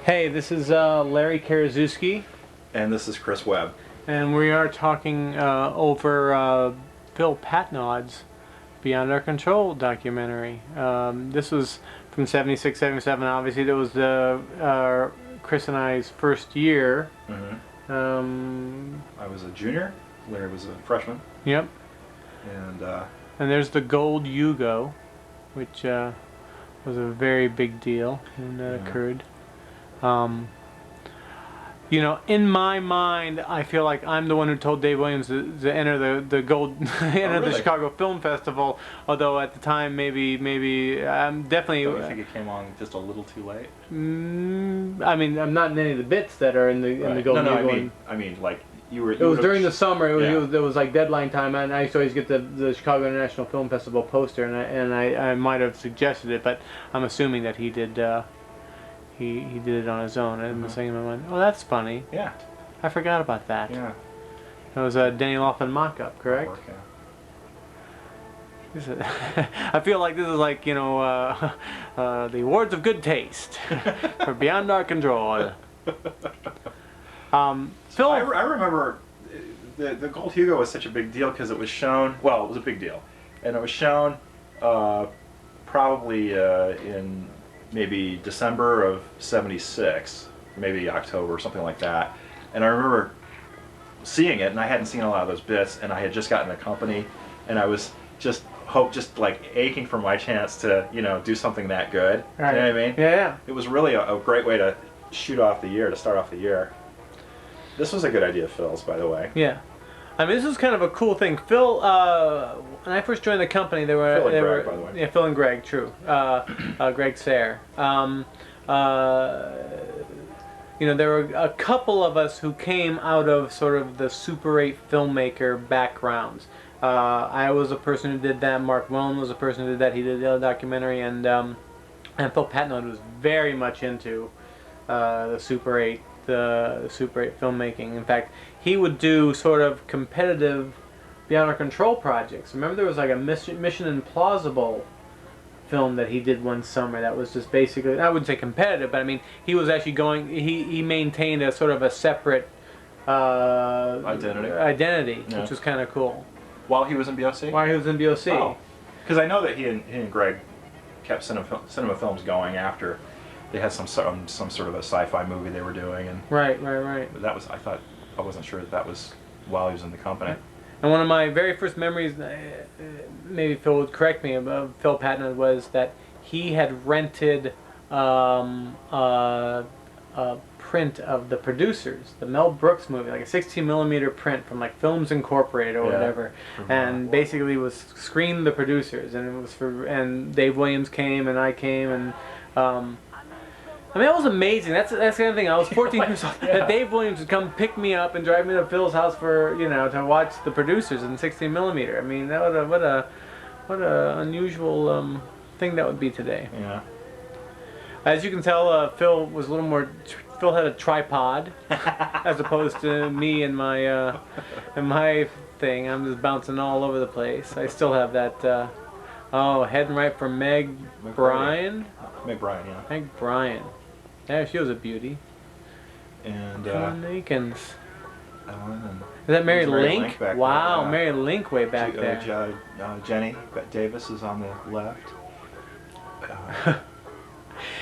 Hey, this is Larry Karaszewski, And this is Chris Webb. and we are talking over Phil Patnaude's Beyond Our Control documentary. This was from 76, 77. Obviously, that was Chris and I's first year. Mm-hmm. I was a junior, Larry was a freshman. Yep. And there's the gold Yugo, which was a very big deal when that occurred. You know, in my mind, I feel like I'm the one who told Dave Williams to enter the gold, enter the Chicago Film Festival. Although at the time, maybe I'm definitely. So you think it came on just a little too late? I mean, I'm not in any of the bits that are in the gold. No, I mean, like you were. It was during the summer. It was like deadline time, and I used to always get the Chicago International Film Festival poster, and I might have suggested it, but I'm assuming that he did. He did it on his own. And I'm saying in my mind, oh, that's funny. Yeah. I forgot about that. Yeah. That was a Denny Laughlin mock-up, correct? Yeah. I feel like this is like, you know, the awards of good taste for Beyond Our Control. Phil, I remember the Gold Hugo was such a big deal because it was shown. Well, it was a big deal, and it was shown probably in maybe December of '76, maybe October, something like that. And I remember seeing it, and I hadn't seen a lot of those bits, and I had just gotten a company, and I was just like aching for my chance to, you know, do something that good. Right. You know what I mean? Yeah. It was really a great way to shoot off the year, to start off the year. This was a good idea of Phil's, by the way. Yeah. I mean, this is kind of a cool thing. Phil, when I first joined the company, Phil and Greg, by the way. Yeah, Phil and Greg, true. Greg Sayre. You know, there were a couple of us who came out of sort of the Super 8 filmmaker backgrounds. I was a person who did that. Mark Willen was a person who did that. He did the other documentary, and Phil Patnaude was very much into the Super 8. The Super 8 filmmaking. In fact, he would do sort of competitive Beyond Our Control projects. Remember there was like a Mission Implausible film that he did one summer that was just basically, I wouldn't say competitive, but I mean, he was actually going, he maintained a sort of a separate identity, yeah. Which was kind of cool. While he was in BOC? While he was in BOC. Oh. Because I know that he and Greg kept cinema films going after they had some sort of a sci-fi movie they were doing, and Right. that was, I wasn't sure that was while he was in the company. And one of my very first memories, maybe Phil would correct me, of Phil Patnaude was that he had rented a print of The Producers, the Mel Brooks movie, like a 16mm print from like Films Incorporated or whatever, and basically was screened The Producers, and it was and Dave Williams came and I came, and I mean, that was amazing. That's the kind of thing. I was 14 years old. That Dave Williams would come pick me up and drive me to Phil's house for, you know, to watch The Producers in 16mm. I mean, that was what a unusual thing that would be today. Yeah. As you can tell, Phil was a little more. Phil had a tripod, as opposed to me and my thing. I'm just bouncing all over the place. I still have that. Heading right for Meg Bryan. Meg Bryan, yeah. Meg Bryan. Yeah, she was a beauty. And Ellen Akins. Ellen and Is that Mary Link? Wow, there, Mary Link way back there. Jenny Davis is on the left.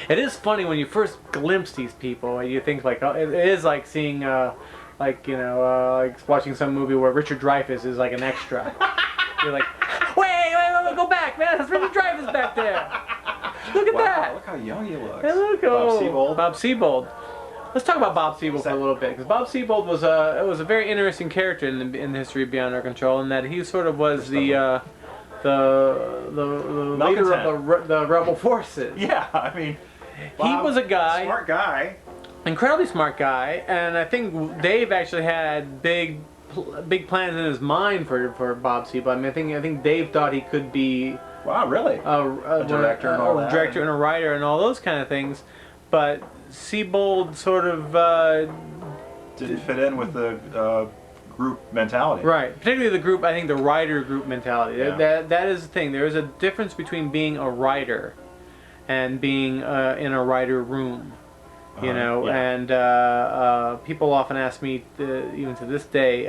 It is funny when you first glimpse these people. You think like, oh, it is like seeing, like, you know, like watching some movie where Richard Dreyfuss is like an extra. You're like, wait, go back, man! That's Richard Dreyfuss back there. Look at that! Look how young he looks. Hey, look, Bob Seabold. Bob Seabold. Let's talk about Bob Seabold for a little bit, because Bob Seabold was a very interesting character in the history of Beyond Our Control, in that he sort of was the leader of the rebel forces. Yeah, I mean, Bob, he was a guy, smart guy, incredibly smart guy, and I think Dave actually had big plans in his mind for Bob Seabold. I mean, I think Dave thought he could be. Wow, really? A director and all that. A director and a writer and all those kind of things, but Seabold sort of didn't fit in with the group mentality. Right, particularly the group. I think the writer group mentality. Yeah. That is the thing. There is a difference between being a writer and being in a writer room. You know, yeah. and people often ask me, even to this day,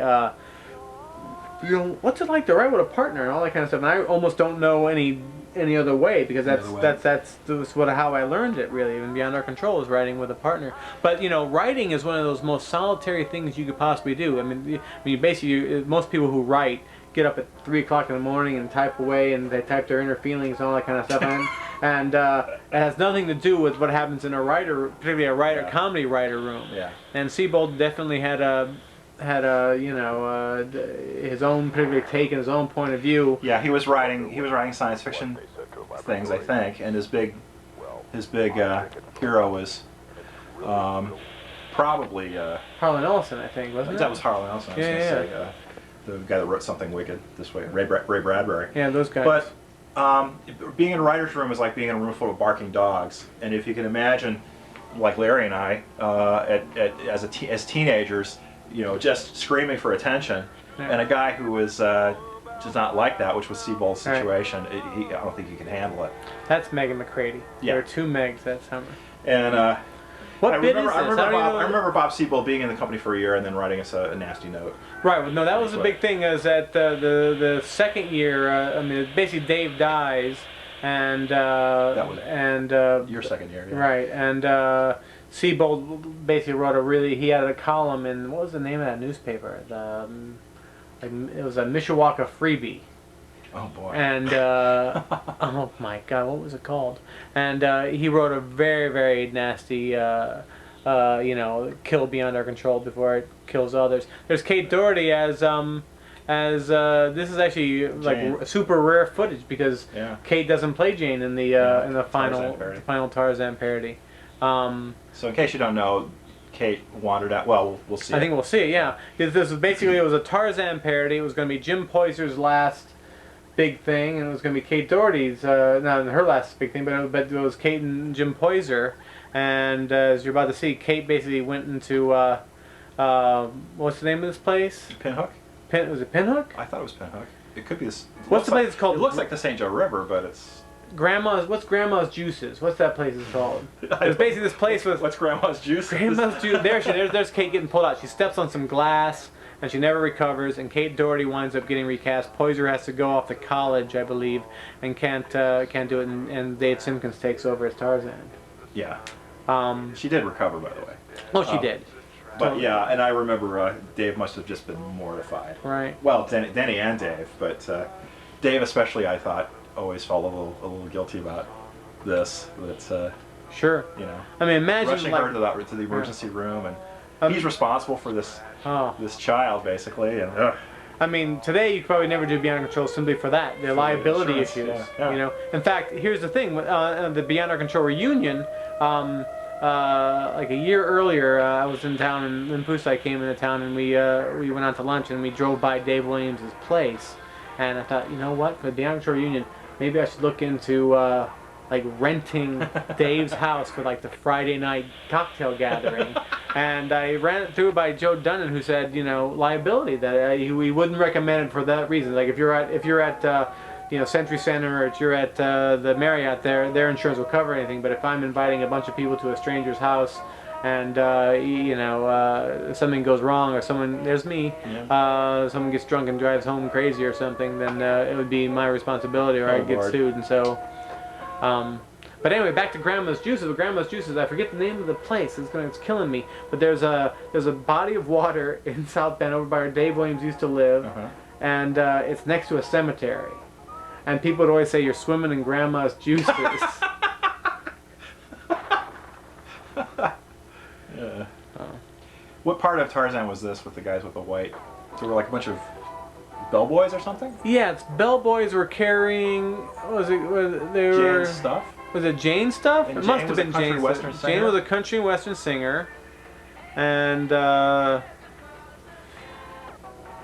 you know, what's it like to write with a partner and all that kind of stuff. And I almost don't know any other way, because that's what how I learned it, really. Even Beyond Our Control is writing with a partner. But you know, writing is one of those most solitary things you could possibly do. I mean, basically, most people who write get up at 3 o'clock in the morning and type away, and they type their inner feelings and all that kind of stuff. And it has nothing to do with what happens in a writer, particularly a comedy writer room. Yeah. And Sebald definitely had a you know, his own particular take and his own point of view. Yeah, he was writing science fiction things, I think, and his big hero was probably Harlan Ellison, I think, wasn't it? that was Harlan Ellison. I was gonna say, the guy that wrote Something Wicked This Way, Ray Bradbury. Yeah, those guys. But being in a writer's room is like being in a room full of barking dogs, and if you can imagine, like Larry and I, as teenagers, you know, just screaming for attention, and a guy who was does not like that, which was Sebald's situation. I don't think he can handle it. That's Megan McCready. Yeah. There are 2 Megs that summer. And what I bit remember, is this? I remember Bob Sebald being in the company for a year and then writing us a nasty note. Right. Well, no, that was the big thing. Is that the second year? I mean, basically Dave dies, and that was your second year. Yeah. Right. And Sebald basically wrote he had a column in, what was the name of that newspaper? It was a Mishawaka Freebie. Oh boy. And oh my God, what was it called? And he wrote a very, very nasty, you know, kill Beyond Our Control before it kills others. There's Kate Doherty as this is actually like super rare footage, because Kate doesn't play Jane in the final Tarzan parody. So in case you don't know, Kate wandered out. Well, we'll see. I think we'll see it. Yeah, because this was basically, it was a Tarzan parody. It was going to be Jim Poyser's last big thing, and it was going to be Kate Doherty's, not her last big thing, but it was Kate and Jim Poyser. And as you're about to see, Kate basically went into what's the name of this place? Pinhook. Was it Pinhook? I thought it was Pinhook. It could be this. What's the place it's called? It looks like the St. Joe River, but it's What's Grandma's Juices? What's that place is called? It's basically this place with what's Grandma's Juices? Grandma's Juice. There's Kate getting pulled out. She steps on some glass and she never recovers. And Kate Doherty winds up getting recast. Poyser has to go off to college, I believe, and can't do it. And Dave Simpkins takes over as Tarzan. Yeah. She did recover, by the way. Oh, she did. But yeah, and I remember Dave must have just been mortified. Right. Well, Denny and Dave, but Dave especially, I thought, always felt a little guilty about this. That sure. You know. I mean, imagine rushing her to the emergency room, and he's responsible for this child basically, and. I mean, today you could probably never do Beyond Control simply for that. The liability issues. Yeah. You know. In fact, here's the thing: the Beyond Our Control reunion. Like a year earlier, I was in town, and Pusai came into town, and we went out to lunch, and we drove by Dave Williams' place, and I thought, you know what, for the Beyond Control reunion, maybe I should look into like renting Dave's house for like the Friday night cocktail gathering. And I ran it through by Joe Dunnan, who said, you know, liability, that we wouldn't recommend it for that reason. Like if you're at you know, Century Center, or if you're at the Marriott, their insurance will cover anything. But if I'm inviting a bunch of people to a stranger's house, and you know, something goes wrong, or someone someone gets drunk and drives home crazy or something, then it would be my responsibility, or I'd get sued. And so, but anyway, back to Grandma's Juices. With Grandma's Juices, I forget the name of the place. It's killing me. But there's a body of water in South Bend, over by where Dave Williams used to live, and it's next to a cemetery. And people would always say, you're swimming in Grandma's juices. Yeah. What part of Tarzan was this with the guys with the white? So we're like a bunch of bellboys or something? Yeah, it's bellboys were carrying, Jane's stuff? Was it Jane's stuff? And it Jane must have was a been country Jane's. western singer? Jane was a country and western singer. And,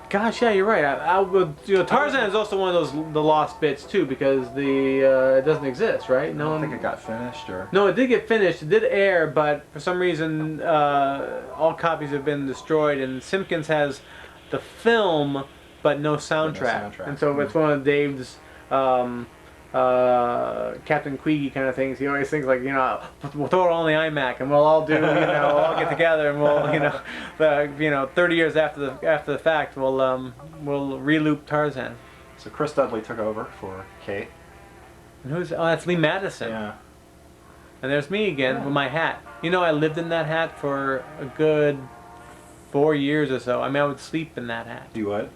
gosh, yeah, you're right. You know, Tarzan is also one of the lost bits too, because it doesn't exist, right? I don't think it got finished, or no, it did get finished. It did air, but for some reason, all copies have been destroyed. And Simpkins has the film, but no soundtrack. And so it's one of Dave's Captain Queegee kind of things. He always thinks like, we'll throw it on the iMac and we'll all do, we'll all get together and we'll, 30 years after the fact, we'll re-loop Tarzan. So Chris Dudley took over for Kate. And that's Lee Madison. Yeah. And there's me again with my hat. I lived in that hat for a good 4 years or so. I mean, I would sleep in that hat. You would?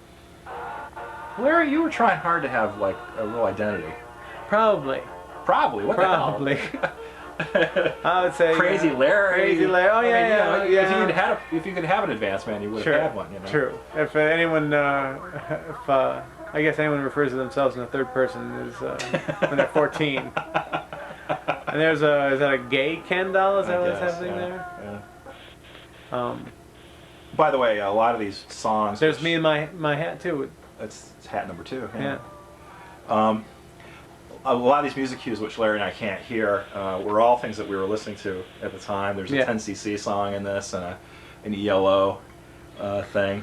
Larry, you were trying hard to have like a real identity. Probably. What Probably. the hell? I would say Crazy Larry. Crazy Larry. Oh yeah, yeah. If you could have an advanced man, you would have had one. True. If anyone, I guess anyone refers to themselves in the third person is when they're 14. And is that a gay Ken doll? Is that what's happening there? Yeah. By the way, a lot of these songs. There's me in my hat too. That's hat number 2. Yeah. A lot of these music cues, which Larry and I can't hear, were all things that we were listening to at the time. There's a 10cc song in this, and an ELO thing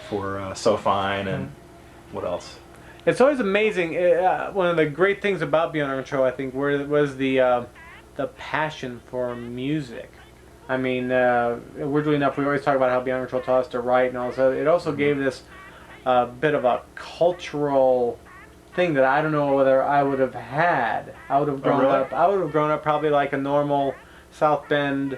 for So Fine, and what else? It's always amazing. One of the great things about Beyond Our Control, I think, was the passion for music. I mean, weirdly enough, we always talk about how Beyond Our Control taught us to write and all this. It also gave this bit of a cultural thing that I don't know whether I would have had. I would have grown up. I would have grown up probably like a normal South Bend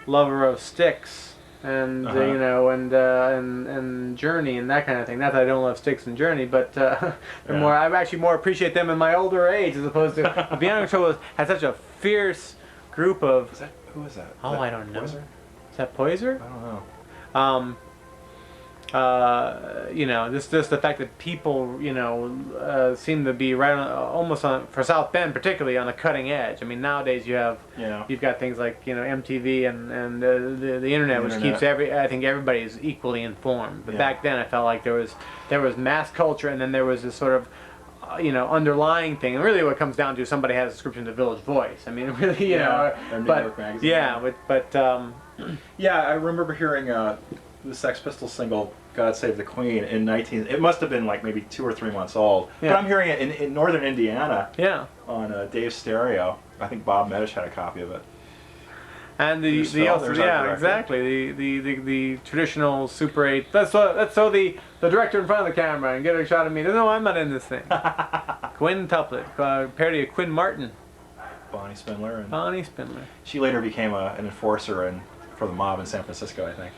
lover of Styx and and Journey and that kind of thing. Not that I don't love Styx and Journey, but I actually more appreciate them in my older age as opposed to Beyond Control had such a fierce group of. Who is that? Oh, I don't know. Poiser? Is that Poiser? I don't know. Just the fact that people, seem to be right on, almost on, for South Bend particularly, on the cutting edge. I mean, nowadays you've got things like MTV and the internet, which keeps I think everybody is equally informed. But back then, I felt like there was mass culture, and then there was this sort of underlying thing. And really, what it comes down to, somebody has a subscription to Village Voice. I mean, really, But I remember hearing the Sex Pistols single "God Save the Queen" it must have been like maybe 2 or 3 months old. Yeah. But I'm hearing it in northern Indiana. Yeah. On Dave's stereo. I think Bob Medish had a copy of it. And the traditional Super 8. Let's throw the director in front of the camera and get a shot of me. No, I'm not in this thing. Quintuplet, parody of Quinn Martin. Bonnie Spindler. Bonnie Spindler. She later became an enforcer for the mob in San Francisco, I think.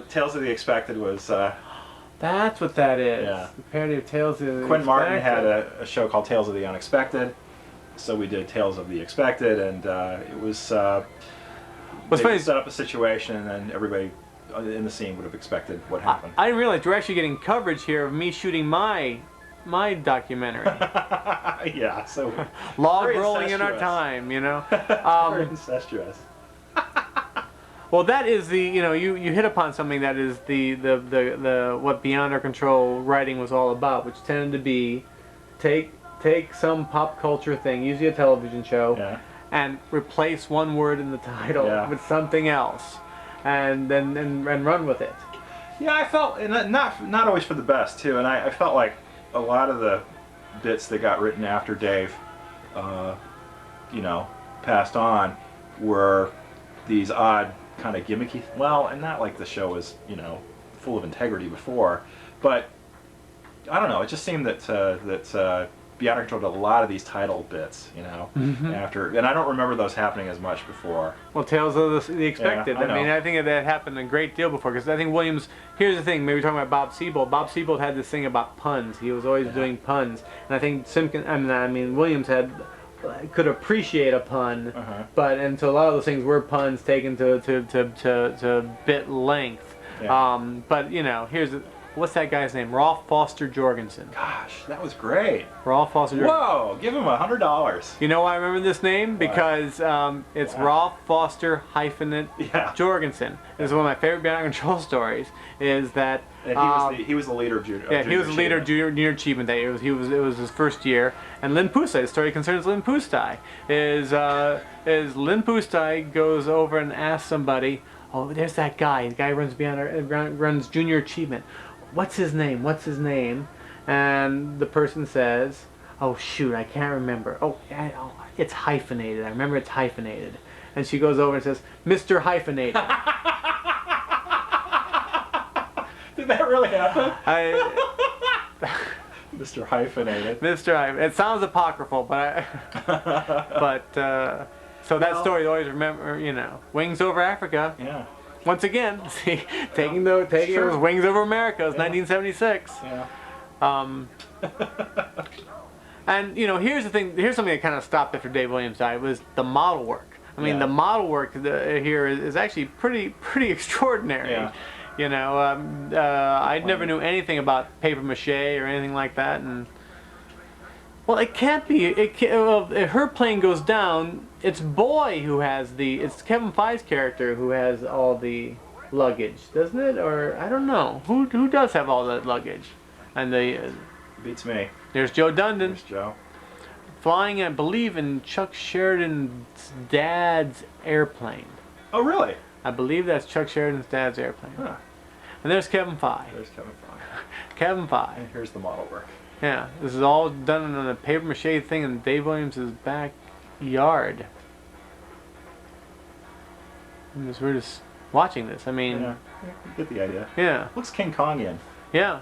Tales of the Expected was. That's what that is. Yeah. The parody of Tales of the Expected. Quinn Martin had a show called Tales of the Unexpected. So we did Tales of the Expected, and it was they set up a situation, and everybody in the scene would have expected what happened. I didn't realize we're actually getting coverage here of me shooting my documentary. Yeah, so log rolling in our time, very incestuous. Well, that is you hit upon something that is the what Beyond Our Control writing was all about, which tended to be take some pop culture thing, usually a television show, and replace one word in the title with something else, and then run with it. Yeah, I felt, and not always for the best too, and I felt like a lot of the bits that got written after Dave, passed on, were these odd kind of gimmicky. Well, and not like the show was full of integrity before, but I don't know. It just seemed that Beyond Our Control did a lot of these title bits, after, and I don't remember those happening as much before. Well, Tales of the Expected. Yeah, I think that happened a great deal before, because I think Williams. Here's the thing. Maybe we're talking about Bob Seabold. Bob Seabold had this thing about puns. He was always doing puns, and I think Williams could appreciate a pun, and so a lot of those things were puns taken to bit length. Yeah. But here's what's that guy's name? Rolf Foster Jorgensen. Gosh, that was great. Rolf Foster Jorgensen. Whoa, give him $100. You know why I remember this name? Because it's Rolf Foster Jorgensen. It's one of my favorite Beyond Control stories. Is that he was the leader of junior. He was the leader of junior achievement day. It was his first year. And Lynn Pustai. The story concerns Lynn Pustai. Is Lynn Pustai goes over and asks somebody, oh, there's that guy. The guy who runs junior achievement. What's his name? and the person says, "Oh shoot, I can't remember. It's hyphenated. I remember it's hyphenated." And she goes over and says, "Mr. Hyphenated." Did that really happen? Mr. Mr. Hyphenated. Hyphenated. It sounds apocryphal, but so that story always remember. Wings Over Africa. Yeah. Once again, see, taking it was Wings Over America. It was 1976. Yeah. And here's the thing. Here's something that kind of stopped after Dave Williams died was the model work. I mean, the model work here is actually pretty extraordinary. Yeah. I never knew anything about paper mache or anything like that, and well, it can't be. If her plane goes down, it's it's Kevin Feige character who has all the luggage, doesn't it? Or I don't know who does have all the luggage, and Beats me. there's Joe Dundon. There's Joe. Flying, I believe, in Chuck Sheridan's dad's airplane. Oh, really? I believe that's Chuck Sheridan's dad's airplane. Huh. And there's Kevin Feige. There's Kevin Feige. Kevin Feige. And here's the model work. Yeah, this is all done on a paper mache thing in Dave Williams' backyard. We're just watching this. I mean, Yeah. You get the idea. yeah. Looks King Kongian. Yeah.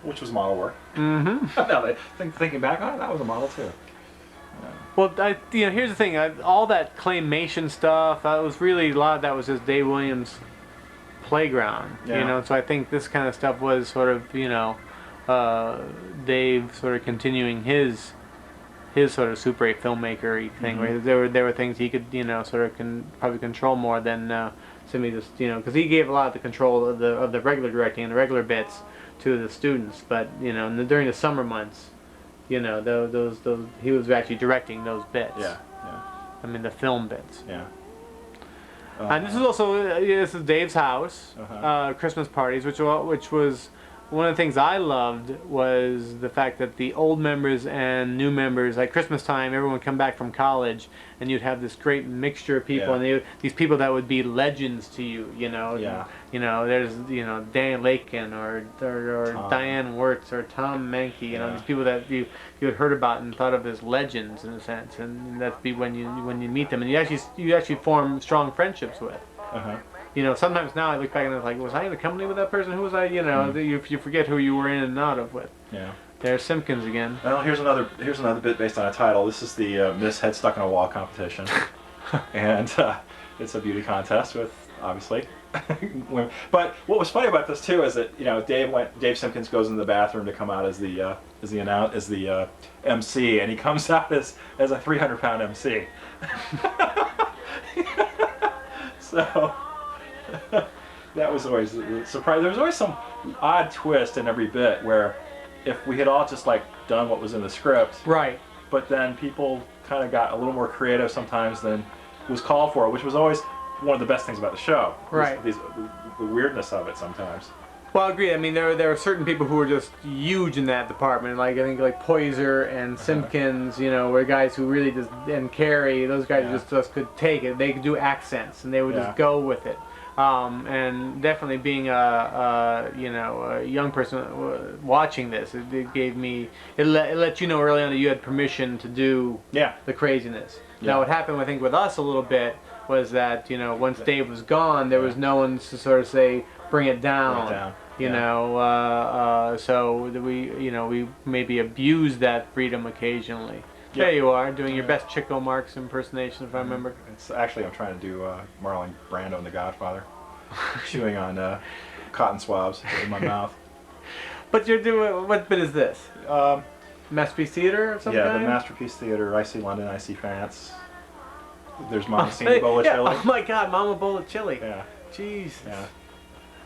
Which was model work. Mm-hmm. Now, thinking back on it, that was a model too. Well, here's the thing. All that claymation stuff, that was really a lot of that was just Dave Williams' playground. Yeah. So I think this kind of stuff was sort of Dave sort of continuing his sort of Super 8 filmmaker thing. Mm-hmm. Where there were things he could sort of probably control more than simply just because he gave a lot of the control of the regular directing and the regular bits to the students, but during the summer months, those he was actually directing those bits. Yeah. I mean the film bits. Yeah. And this is also this is Dave's house, Christmas parties, which was one of the things I loved was the fact that the old members and new members, like Christmas time, everyone would come back from college, and you'd have this great mixture of people, and these people that would be legends to you, Yeah. There's Dan Lakin or Diane Wirtz or Tom Menke, these people that you had heard about and thought of as legends in a sense, and that'd be when you meet them, and you actually form strong friendships with. Uh-huh. Sometimes now I look back and I'm like, was I in a company with that person? Who was I? You forget who you were in and out of with. Yeah. There's Simpkins again. Well, here's another bit based on a title. This is the Miss Head Stuck in a Wall competition, and it's a beauty contest with obviously women. But what was funny about this too is that Dave Simpkins goes in the bathroom to come out as the MC, and he comes out as a 300-pound MC. So. That was always a surprise. There was always some odd twist in every bit where if we had all just done what was in the script, right, but then people kind of got a little more creative sometimes than was called for, which was always one of the best things about the show. Right. The weirdness of it sometimes. Well, I agree. I mean, there are certain people who were just huge in that department. I think Poyser and Simpkins, were guys who really and Carey, those guys just could take it. They could do accents, and they would just go with it. And definitely being a young person watching this, it let you know early on that you had permission to do the craziness. Now, what happened, I think, with us a little bit was that once Dave was gone, there was no one to sort of say bring it down. So we maybe abused that freedom occasionally. There you are, doing your best Chico Marx impersonation, if I remember. It's actually, I'm trying to do Marlon Brando in The Godfather, chewing on cotton swabs in my mouth. But you're doing, what bit is this? Masterpiece Theater or something? Yeah, the Masterpiece Theater. I see London, I see France. There's Mama Seen Bowl of Chili. Oh my God, Mama Bowl of Chili. Yeah. Jeez. Yeah.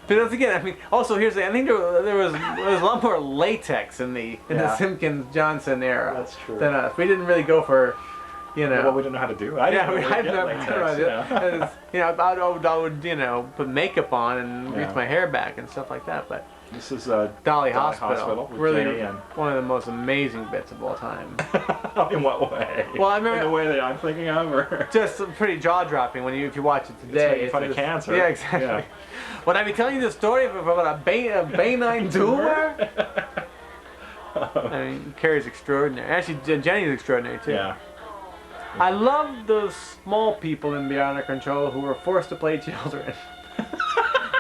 But once again, I mean, also here's the, I think there was a lot more latex in the Simpkins Johnson era. That's true. Than us. We didn't really go for, You know. Well, we didn't know how to do it. I didn't I've really never get done latex, it. You know, I would, you know, put makeup on and grease my hair back and stuff like that. But This is Dolly Hospital with really Jenny and one of the most amazing bits of all time. in what way? Well, I remember in the way that I'm thinking of, or just pretty jaw dropping when if you watch it today. It's making fun of cancer. Yeah, exactly. Yeah. Would I be telling you the story about a benign tumor? I mean, Carrie's extraordinary. Actually, Jenny's extraordinary too. Yeah. I love the small people in Beyond Our Control who were forced to play children.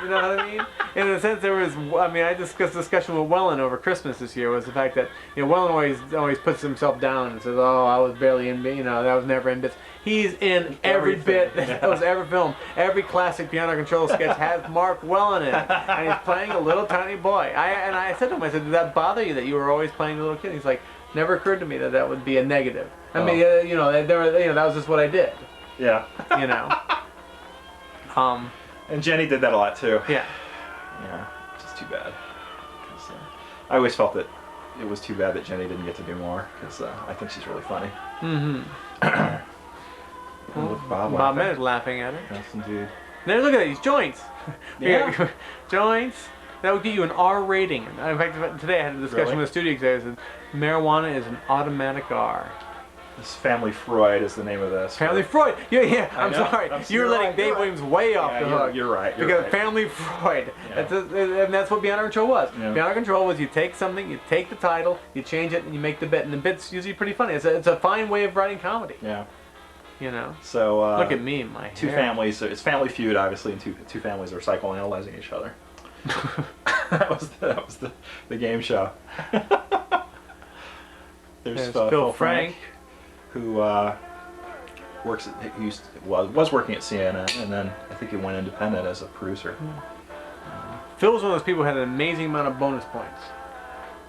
You know what I mean? In a sense, there was. I mean, I discussed discussion with Wellen over Christmas this year was the fact that Wellen always puts himself down and says, "Oh, I was barely in. You know, I was never in bits." He's in every bit that was ever filmed. Every classic Beyond Our Control sketch has Mark Wellen in it, and he's playing a little tiny boy. I said to him, I said, "Did that bother you that you were always playing a little kid?" He's like, "Never occurred to me that that would be a negative." I mean, you know, that was just what I did. Yeah. You know. And Jenny did that a lot too. Yeah. Yeah. Just too bad. 'Cause, I always felt that it was too bad that Jenny didn't get to do more because I think she's really funny. Mm-hmm. Look, Bob Minnick laughing at her. Yes, indeed. There, look at these joints. Yeah. Joints. That would get you an R rating. In fact, today I had a discussion with a studio executive. Marijuana is an automatic R. This Family Freud is the name of this. Family Freud. Yeah. I'm know. sorry. You're letting Dave Williams way off the hook. You're right. Because Family Freud. Yeah. And that's what Beyond Our Control was. Yeah. Beyond Our Control was you take something, you take the title, you change it, and you make the bit. And the bit's usually pretty funny. It's a fine way of writing comedy. Yeah. You know. So look at me, my two hair. families. It's Family Feud, obviously, and two families are psychoanalyzing each other. that was the game show. There's Phil Frank, who was working at CNN, and then I think he went independent as a producer. Phil was one of those people who had an amazing amount of bonus points.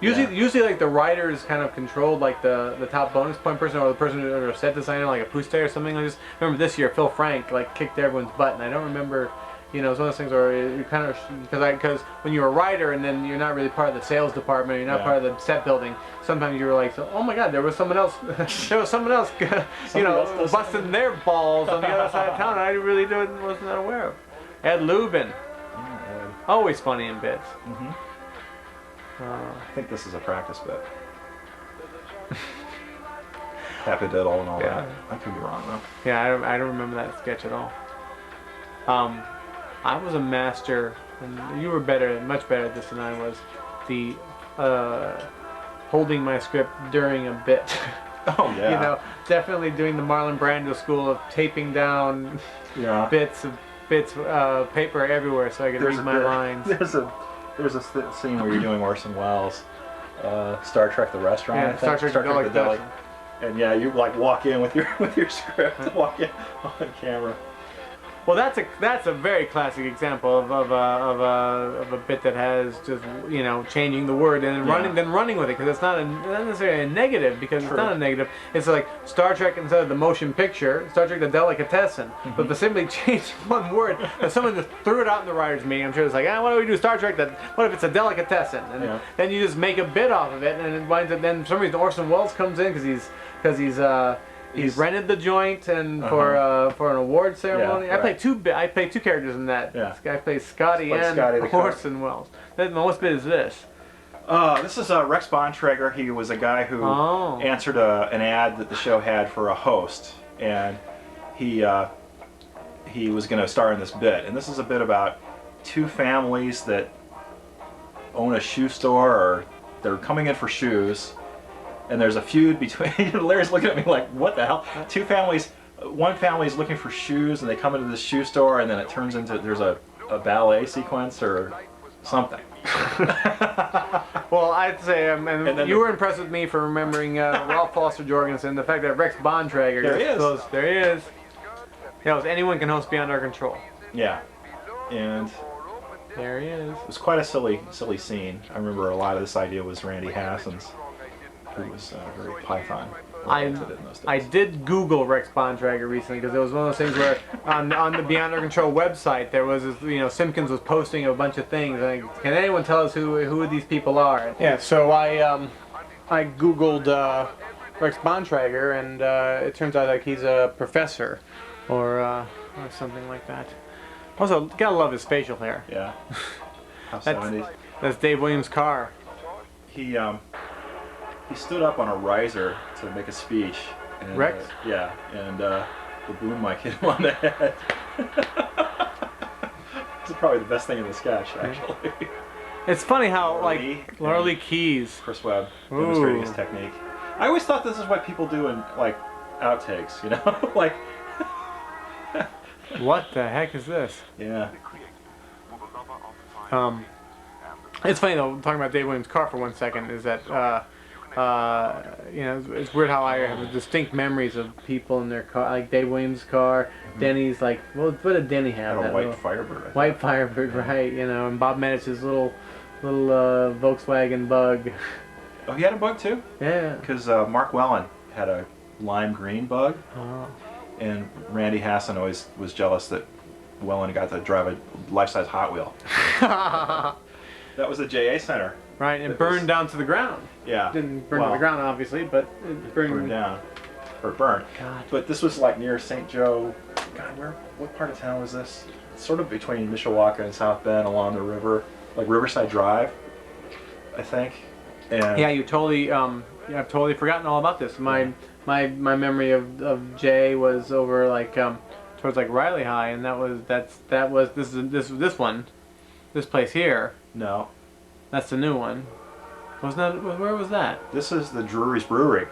Usually like the writers kind of controlled like the top bonus point person or the person or set designer like a Puste or something like this. I remember this year Phil Frank like kicked everyone's butt, and I don't remember. You know, it's one of those things where you kind of because when you're a writer and then you're not really part of the sales department, or you're not part of the set building. Sometimes you're like, oh my God, there was someone else, you know, busting their balls on the other side of town. And I really wasn't that aware of. Ed Lubin, always funny in bits. I think this is a practice bit. Happy Diddle and all that. I could be wrong though. Yeah, I don't remember that sketch at all. I was a master, and you were much better at this than I was. The holding my script during a bit. Oh yeah. You know, definitely doing the Marlon Brando school of taping down bits of paper everywhere so I could read my lines. There's a scene where you're doing Orson Welles, Star Trek: The Restaurant. Yeah, Star Trek: The Deli. And yeah, you like walk in with your script, walk in on camera. Well, that's a very classic example of a bit that has just changing the word and then running with it, because it's not necessarily a negative, because it's not a negative. It's like Star Trek instead of the motion picture, Star Trek: The Delicatessen, but for simply changing one word. If someone just threw it out in the writers' meeting, I'm sure it's like, why don't we do Star Trek? What if it's a delicatessen? And then you just make a bit off of it, and it winds up. Then for some reason Orson Welles comes in because he's rented the joint and for an award ceremony. Yeah, I played two characters in that. Yeah. This guy plays Scotty and Orson Welles. What bit is this? This is Rex Bontrager. He was a guy who answered an ad that the show had for a host, and he was going to star in this bit. And this is a bit about two families that own a shoe store, or they're coming in for shoes. And there's a feud between. Larry's looking at me like, what the hell? Two families. One family is looking for shoes, and they come into this shoe store, and then it turns into there's a ballet sequence or something. Well, I'd say, you were impressed with me for remembering Ralph Foster Jorgensen. The fact that Rex Bontrager. There he is. Anyone can host Beyond Our Control. Yeah, and there he is. It was quite a silly scene. I remember a lot of this idea was Randy Hassan's. Who was very Python. I did Google Rex Bontrager recently, because it was one of those things where on the Beyond Our Control website there was this, Simpkins was posting a bunch of things. Like, can anyone tell us who these people are? Yeah, so I Googled Rex Bontrager, and it turns out like he's a professor, or something like that. Also, gotta love his facial hair. Yeah. How That's, 70s. that's Dave Williams' car. He stood up on a riser to make a speech. And, Rex? Yeah, and the boom mic hit him on the head. This is probably the best thing in the sketch, actually. It's funny how Laura Laura Lee and Keys. Chris Webb Ooh. demonstrating his technique. I always thought this is what people do in like outtakes, you know, like. What the heck is this? Yeah. It's funny though, talking about Dave Williams' car for 1 second, is that you know, it's weird how I have distinct memories of people in their car, like Dave Williams' car, Denny's, like, what did Denny have? Had a That white little- Firebird. I think. White Firebird, right? You know, and Bob Medich's little Volkswagen Bug. Oh, he had a bug too? Yeah. Because Mark Wellen had a lime green bug, Oh. and Randy Hassan always was jealous that Wellen got to drive a life-size Hot Wheel. That was the JA Center. Right, and It burned was- down to the ground. Yeah. Didn't burn Well, to the ground, obviously, but it burned down. Or burned. God. But this was like near St. Joe. God, what part of town was this? Sort of between Mishawaka and South Bend along the river. Like Riverside Drive, I think. And Yeah, you totally. Yeah, I've totally forgotten all about this. My memory of Jay was over like towards like Riley High, and this one, this place here. No. That's the new one. Wasn't that? Where was that? This is the Drury's Brewery,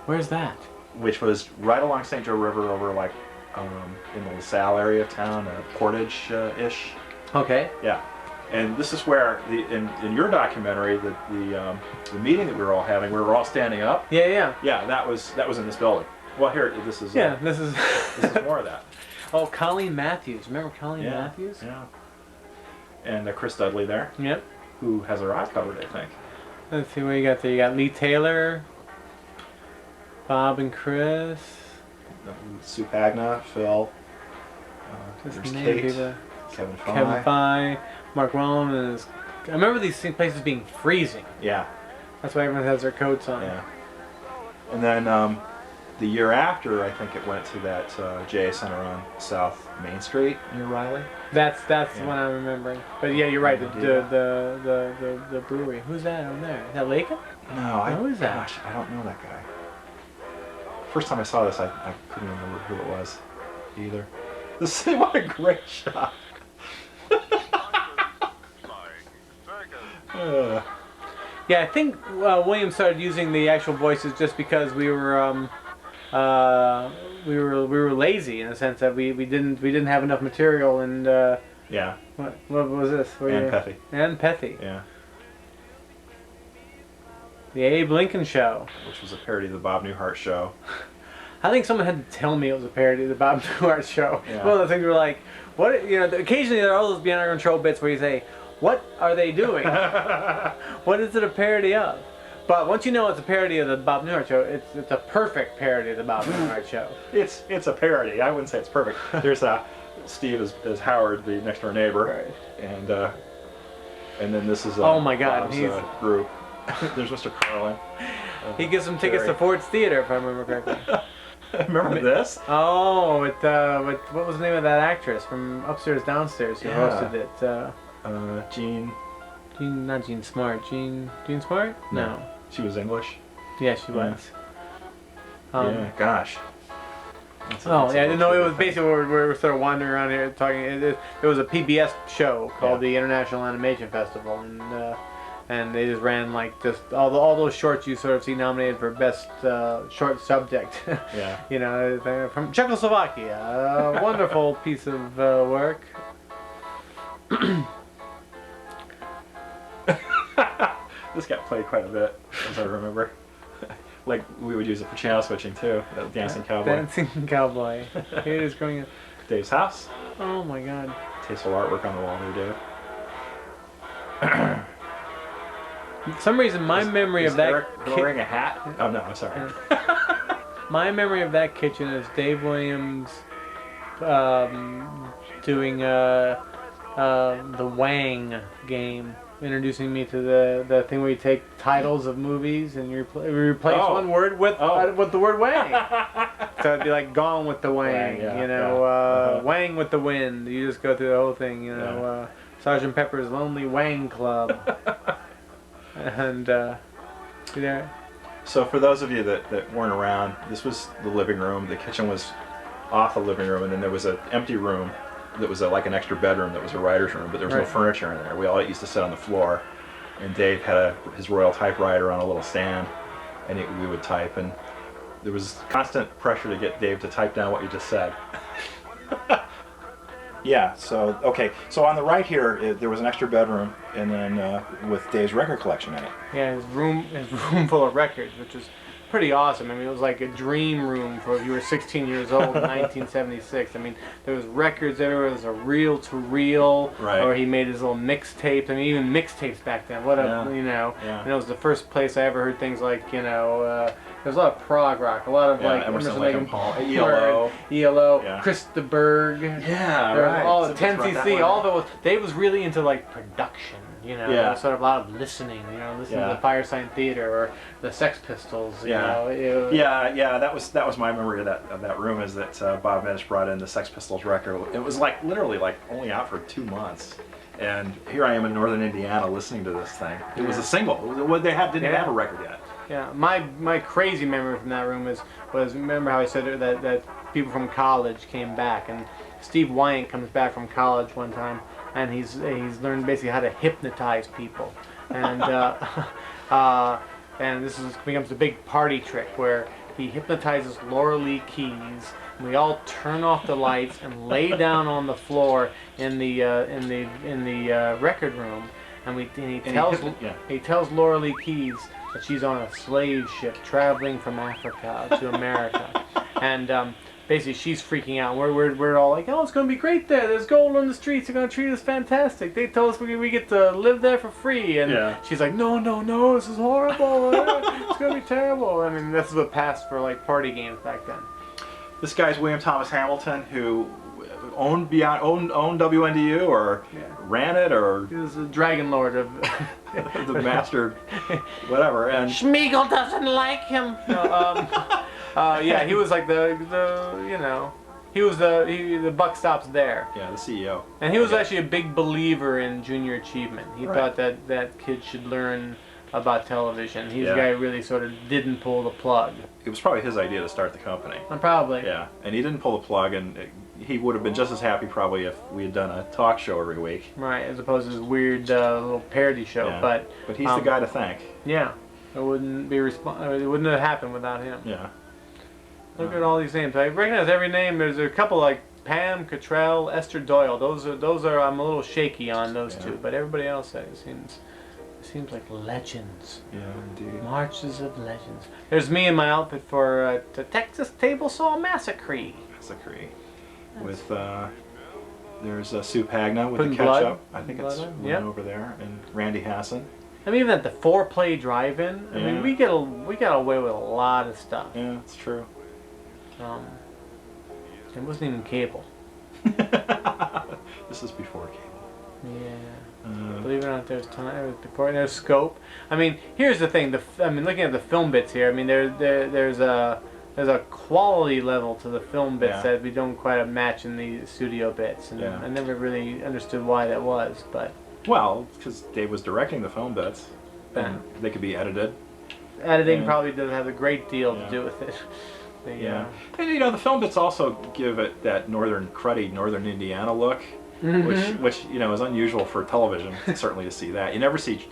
Where's that? which was right along St. Joe River over like in the LaSalle area of town, Portage-ish. Okay. Yeah. And this is where in your documentary the meeting that we were all having, we were all standing up. Yeah, yeah. Yeah, that was in this building. Well, here this is. Yeah, this is. This is more of that. Oh, Colleen Matthews. Remember Colleen Yeah. Matthews? Yeah. And Chris Dudley there, Yep. who has her eye covered, I think. Let's see what you got there. You got Lee Taylor, Bob and Chris. Sue Pagna, Phil. Just There's name Kate, people. Kevin Fye. Kevin Fye, Mark Wellham, and his. I remember these places being freezing. Yeah, That's why everyone has their coats on. yeah. And then the year after, I think it went to that JA Center on South Main Street near Riley. That's Yeah. what I'm remembering. But yeah, you're right. Yeah. The brewery. Who's that over there? Is that Lakin? No, Who is that? Gosh, I don't know that guy. First time I saw this, I couldn't remember who it was either. This what a great shot. Yeah, I think William started using the actual voices just because we were lazy in the sense that we didn't have enough material, and Yeah, what was this? and Pethy. And Pethy. Yeah, The Abe Lincoln Show. which was a parody of the Bob Newhart show. I think someone had to tell me it was a parody of the Bob Newhart show. Yeah. One of the things were like, what, you know, occasionally there are all those Beyond Our Control bits where you say, what are they doing? What is it a parody of? But once you know it's a parody of the Bob Newhart show, it's a perfect parody of the Bob Newhart show. It's a parody. I wouldn't say it's perfect. There's Steve as Howard, the next door neighbor, Right. and then this is Oh my God, Bob's, he's- group. There's Mr. Carlin. He gives them tickets to Jerry. Ford's Theater, if I remember correctly. Remember this? Oh, with what was the name of that actress from Upstairs Downstairs who Yeah. hosted it? Jean. Not Jean Smart. Jean Smart? No. She was English. Yeah, she Yeah. was. Yeah, gosh. Oh yeah, no, it was basically we were sort of wandering around here talking. It was a PBS show called Yeah. the International Animation Festival, and they just ran like just all those shorts you sort of see nominated for best short subject. Yeah. You know, they're from Czechoslovakia. A wonderful piece of work. This got played quite a bit, as I remember. Like we would use it for channel switching too. The Dancing Cowboy. Dancing Cowboy. Here it is going in. Dave's house. Oh my God. Tasteful artwork on the wall there, Dave. For some reason, my memory of that. Eric wearing a hat? Oh no, I'm sorry. My memory of that kitchen is Dave Williams doing the Wang game. introducing me to the thing where you take titles of movies and you replace one word with the word Wang. So it'd be like Gone with the Wang, Wang with the Wind. You just go through the whole thing, Sgt. Pepper's Lonely Wang Club. And, So for those of you that weren't around, this was the living room. The kitchen was off the living room, and then there was an empty room that was like an extra bedroom that was a writer's room, but there was no furniture in there. We all used to sit on the floor, and Dave had his Royal typewriter on a little stand, and we would type, and there was constant pressure to get Dave to type down what you just said. Yeah, so, okay, so on the right here, there was an extra bedroom, and then with Dave's record collection in it. Yeah, his room full of records, which is pretty awesome. I mean, it was like a dream room for if you were 16 years old in 1976. I mean, there was records everywhere. There was a reel-to-reel, where he made his little mixtapes. I mean, even mixtapes back then. What a, and it was the first place I ever heard things like, there's a lot of prog rock, a lot of like Emerson, Lake and Palmer, ELO, Chris de Burgh. Yeah, right. All the 10cc, all those. Dave was really into like production, sort of a lot of listening, listening to the Firesign Theatre or the Sex Pistols. That was my memory of that room, is that Bob Medish brought in the Sex Pistols record. It was like literally like only out for 2 months. And here I am in northern Indiana listening to this thing. It was a single. They didn't have a record yet. Yeah, my crazy memory from that room was remember how I said that people from college came back, and Steve Wyant comes back from college one time, and he's learned basically how to hypnotize people, and and this becomes a big party trick where he hypnotizes Laura Lee Keys. And we all turn off the lights and lay down on the floor in the record room, and he tells Laura Lee Keys that she's on a slave ship traveling from Africa to America, and basically she's freaking out. We're all like, oh, it's gonna be great there. There's gold on the streets. They're gonna treat us fantastic. They told us we get to live there for free, and she's like, no, this is horrible. It's gonna be terrible. I mean, this is what passed for like party games back then. This guy's William Thomas Hamilton, who owned WNDU or ran it, or he was the Dragon Lord of the master, whatever. And Schmeagol doesn't like him. He was like he was the buck stops there. Yeah, the CEO. And he was actually a big believer in junior achievement. He thought that kids should learn about television. He's the guy who really sort of didn't pull the plug. It was probably his idea to start the company. Probably. Yeah, and he didn't pull the plug, and he would have been just as happy probably if we had done a talk show every week. Right, as opposed to this weird little parody show. Yeah. But he's the guy to thank. Yeah, it wouldn't have happened without him. Yeah. Look at all these names. I recognize every name. There's a couple like Pam, Cottrell, Esther Doyle. Those are I'm a little shaky on those two, but everybody else seems like legends. Yeah, indeed. Marches of legends. There's me in my outfit for the Texas Table Saw Massacre. With there's Sue Pagna with the blood. ketchup. I think it's one over there, and Randy Hassan. I mean, even at the 4-play drive-in, I mean, we got away with a lot of stuff. Yeah, it's true. It wasn't even cable. This is before cable. Yeah. Believe it or not, there's before there's scope. I mean, here's the thing. Looking at the film bits here. I mean, there's a quality level to the film bits that we don't quite match in the studio bits, and I never really understood why that was. But because Dave was directing the film bits, and they could be edited. Editing probably doesn't have a great deal to do with it. And the film bits also give it that cruddy northern Indiana look, which is unusual for television. Certainly to see that. You never see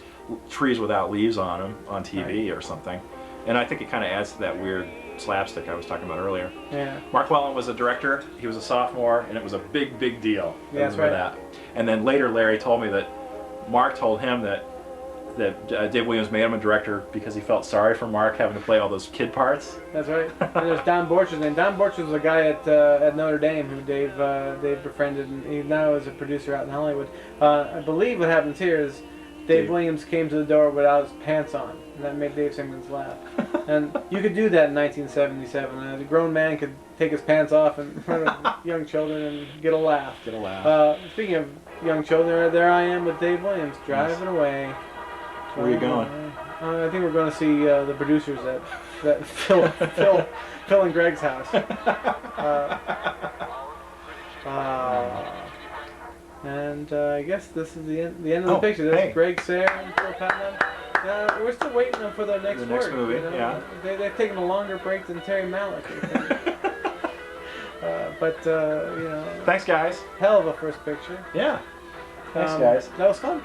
trees without leaves on them on TV or something, and I think it kind of adds to that weird slapstick I was talking about earlier. Yeah. Mark Whelan was a director. He was a sophomore, and it was a big deal. Yeah, that's right. That. And then later, Larry told me that Mark told him that Dave Williams made him a director because he felt sorry for Mark having to play all those kid parts. That's right. And there's Don Borchers, and Don Borchers was a guy at Notre Dame who Dave befriended, and he now is a producer out in Hollywood. I believe what happens here is Dave Williams came to the door without his pants on. And that made Dave Simmons laugh. And you could do that in 1977. A grown man could take his pants off in front of young children and get a laugh. Get a laugh. Speaking of young children, there I am with Dave Williams driving away. Where are you going? I think we're going to see the producers at Phil and Greg's house. And I guess this is the end of the picture. There's Greg, Sayre, and Phil Patnaude. We're still waiting for the next movie. You know? Yeah. They've taken a longer break than Terry Malick. But you know. Thanks, guys. Hell of a first picture. Yeah. Thanks, guys. That was fun.